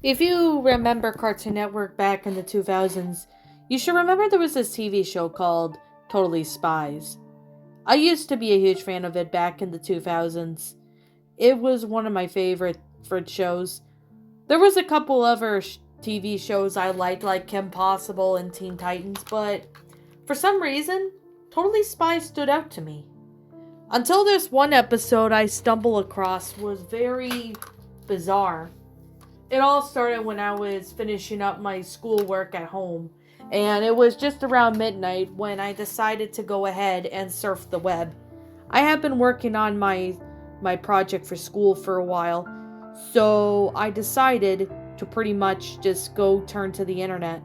If you remember Cartoon Network back in the 2000s, you should remember there was this TV show called Totally Spies. I used to be a huge fan of it back in the 2000s. It was one of my favorite shows. There was a couple other TV shows I liked, like Kim Possible and Teen Titans, but for some reason, Totally Spies stood out to me. Until this one episode I stumbled across was very bizarre. It all started when I was finishing up my schoolwork at home, and it was just around midnight when I decided to go ahead and surf the web. I had been working on my project for school for a while, so I decided to pretty much just go turn to the internet.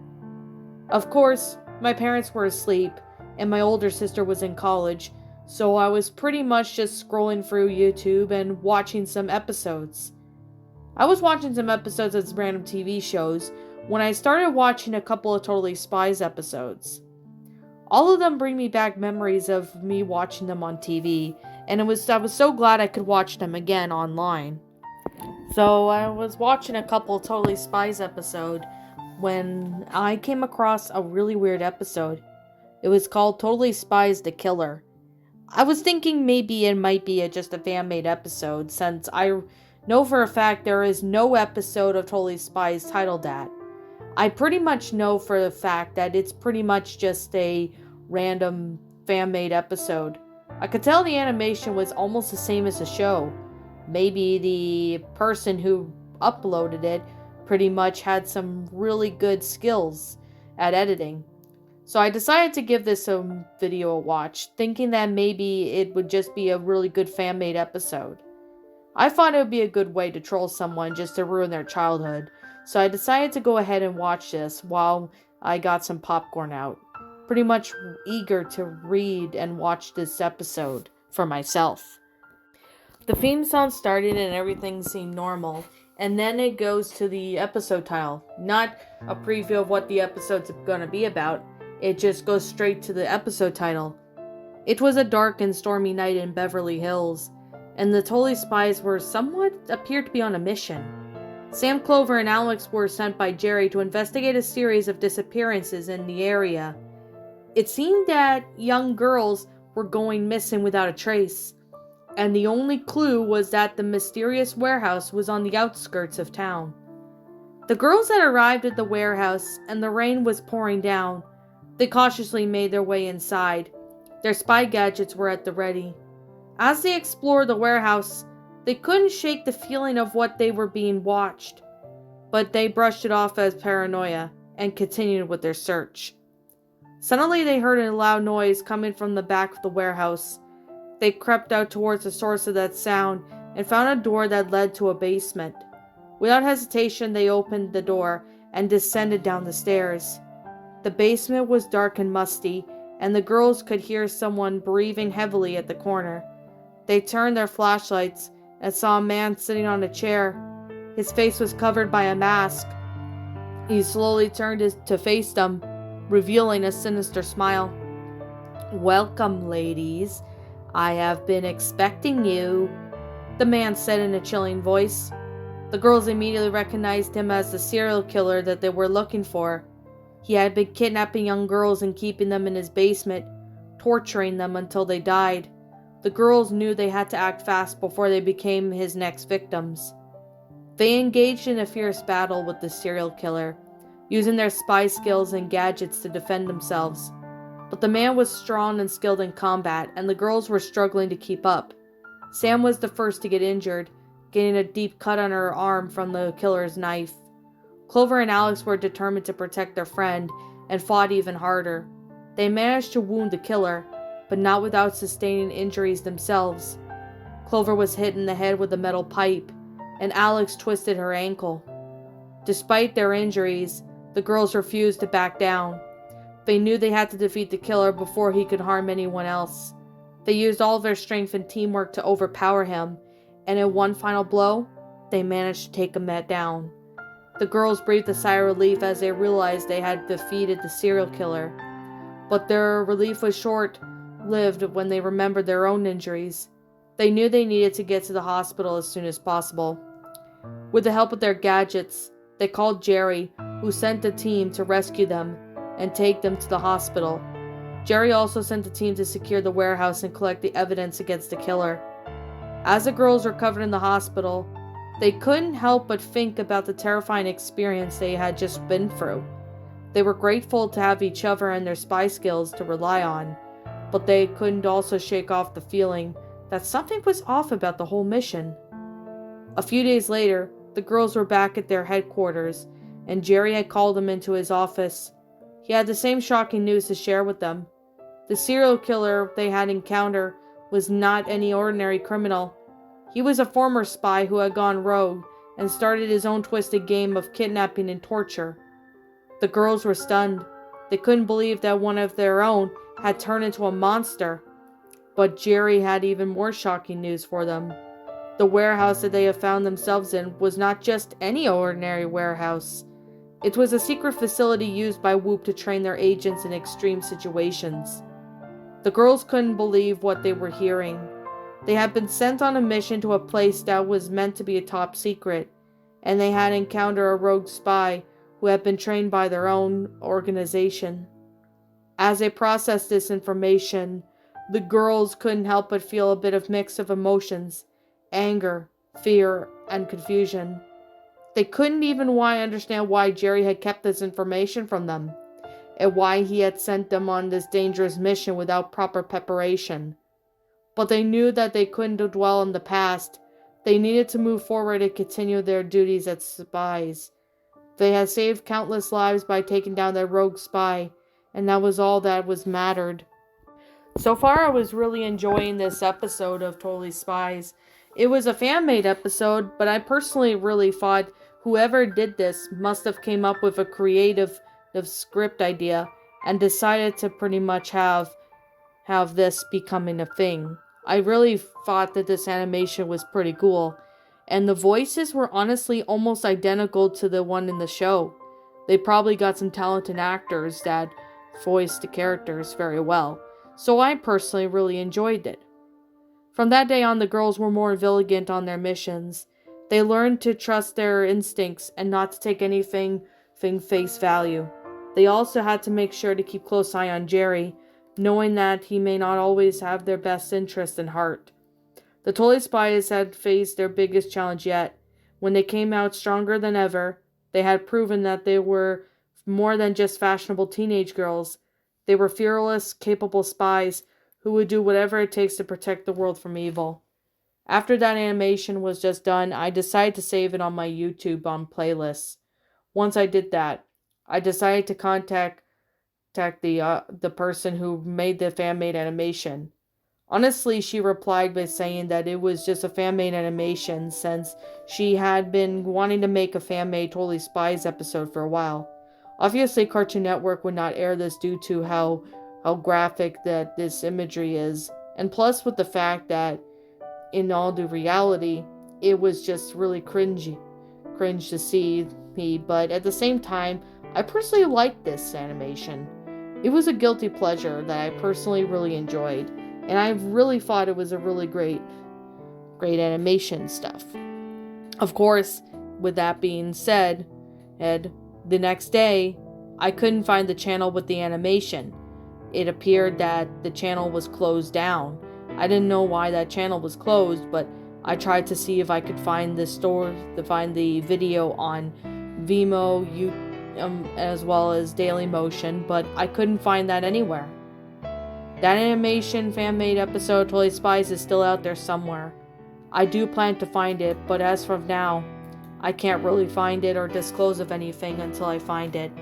Of course, my parents were asleep, and my older sister was in college, so I was pretty much just scrolling through YouTube and watching some episodes. I was watching some episodes of random TV shows when I started watching a couple of Totally Spies episodes. All of them bring me back memories of me watching them on TV, and I was so glad I could watch them again online. So I was watching a couple of Totally Spies episodes when I came across a really weird episode. It was called Totally Spies the Killer. I was thinking maybe it might be just a fan-made episode, since I know for a fact there is no episode of Totally Spies titled that. I pretty much know for a fact that it's pretty much just a random fan-made episode. I could tell the animation was almost the same as the show. Maybe the person who uploaded it pretty much had some really good skills at editing. So I decided to give this video a watch, thinking that maybe it would just be a really good fan-made episode. I thought it would be a good way to troll someone just to ruin their childhood, so I decided to go ahead and watch this while I got some popcorn out. Pretty much eager to read and watch this episode for myself. The theme song started and everything seemed normal, and then it goes to the episode title. Not a preview of what the episode's going to be about, it just goes straight to the episode title. It was a dark and stormy night in Beverly Hills, and the Totally Spies appeared to be on a mission. Sam, Clover, and Alex were sent by Jerry to investigate a series of disappearances in the area. It seemed that young girls were going missing without a trace, and the only clue was that the mysterious warehouse was on the outskirts of town. The girls had arrived at the warehouse, and the rain was pouring down. They cautiously made their way inside. Their spy gadgets were at the ready. As they explored the warehouse, they couldn't shake the feeling of what they were being watched, but they brushed it off as paranoia and continued with their search. Suddenly they heard a loud noise coming from the back of the warehouse. They crept out towards the source of that sound and found a door that led to a basement. Without hesitation, they opened the door and descended down the stairs. The basement was dark and musty, and the girls could hear someone breathing heavily at the corner. They turned their flashlights and saw a man sitting on a chair. His face was covered by a mask. He slowly turned to face them, revealing a sinister smile. "Welcome, ladies. I have been expecting you," the man said in a chilling voice. The girls immediately recognized him as the serial killer that they were looking for. He had been kidnapping young girls and keeping them in his basement, torturing them until they died. The girls knew they had to act fast before they became his next victims. They engaged in a fierce battle with the serial killer, using their spy skills and gadgets to defend themselves. But the man was strong and skilled in combat, and the girls were struggling to keep up. Sam was the first to get injured, getting a deep cut on her arm from the killer's knife. Clover and Alex were determined to protect their friend and fought even harder. They managed to wound the killer, but not without sustaining injuries themselves. Clover was hit in the head with a metal pipe, and Alex twisted her ankle. Despite their injuries, the girls refused to back down. They knew they had to defeat the killer before he could harm anyone else. They used all their strength and teamwork to overpower him, and in one final blow, they managed to take him down. The girls breathed a sigh of relief as they realized they had defeated the serial killer. But their relief was short-lived when they remembered their own injuries. They knew they needed to get to the hospital as soon as possible. With the help of their gadgets, They called Jerry, who sent a team to rescue them and take them to the hospital. Jerry also sent a team to secure the warehouse and collect the evidence against the killer. As the girls recovered in the hospital, they couldn't help but think about the terrifying experience they had just been through. They were grateful to have each other and their spy skills to rely on, but they couldn't also shake off the feeling that something was off about the whole mission. A few days later, the girls were back at their headquarters, and Jerry had called them into his office. He had the same shocking news to share with them. The serial killer they had encountered was not any ordinary criminal. He was a former spy who had gone rogue and started his own twisted game of kidnapping and torture. The girls were stunned. They couldn't believe that one of their own had turned into a monster. But Jerry had even more shocking news for them. The warehouse that they had found themselves in was not just any ordinary warehouse. It was a secret facility used by Whoop to train their agents in extreme situations. The girls couldn't believe what they were hearing. They had been sent on a mission to a place that was meant to be a top secret, and they had encountered a rogue spy who had been trained by their own organization. As they processed this information, the girls couldn't help but feel a bit of mix of emotions: anger, fear, and confusion. They couldn't even understand why Jerry had kept this information from them, and why he had sent them on this dangerous mission without proper preparation. But they knew that they couldn't dwell on the past. They needed to move forward and continue their duties as spies. They had saved countless lives by taking down their rogue spy, and that was all that was mattered. So far, I was really enjoying this episode of Totally Spies. It was a fan-made episode, but I personally really thought whoever did this must have came up with a creative script idea and decided to pretty much have this becoming a thing. I really thought that this animation was pretty cool, and the voices were honestly almost identical to the one in the show. They probably got some talented actors that voiced the characters very well, so I personally really enjoyed it. From that day on, the girls were more vigilant on their missions. They learned to trust their instincts and not to take anything face value. They also had to make sure to keep close eye on Jerry, knowing that he may not always have their best interest in heart. The Totally Spies had faced their biggest challenge yet. When they came out stronger than ever, they had proven that they were more than just fashionable teenage girls. They were fearless, capable spies who would do whatever it takes to protect the world from evil. After that animation was just done, I decided to save it on my YouTube on playlists. Once I did that, I decided to contact the person who made the fan-made animation. Honestly, she replied by saying that it was just a fan-made animation since she had been wanting to make a fan-made Totally Spies episode for a while. Obviously, Cartoon Network would not air this due to how graphic that this imagery is, and plus with the fact that, in all due reality, it was just really cringe to see me, but at the same time, I personally liked this animation. It was a guilty pleasure that I personally really enjoyed, and I really thought it was a really great animation stuff. Of course, with that being said, the next day, I couldn't find the channel with the animation. It appeared that the channel was closed down. I didn't know why that channel was closed, but I tried to see if I could find the video on Vimeo, as well as Dailymotion, but I couldn't find that anywhere. That animation fan-made episode Totally Spies is still out there somewhere. I do plan to find it, but as from now, I can't really find it or disclose of anything until I find it.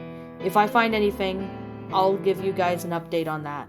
If I find anything, I'll give you guys an update on that.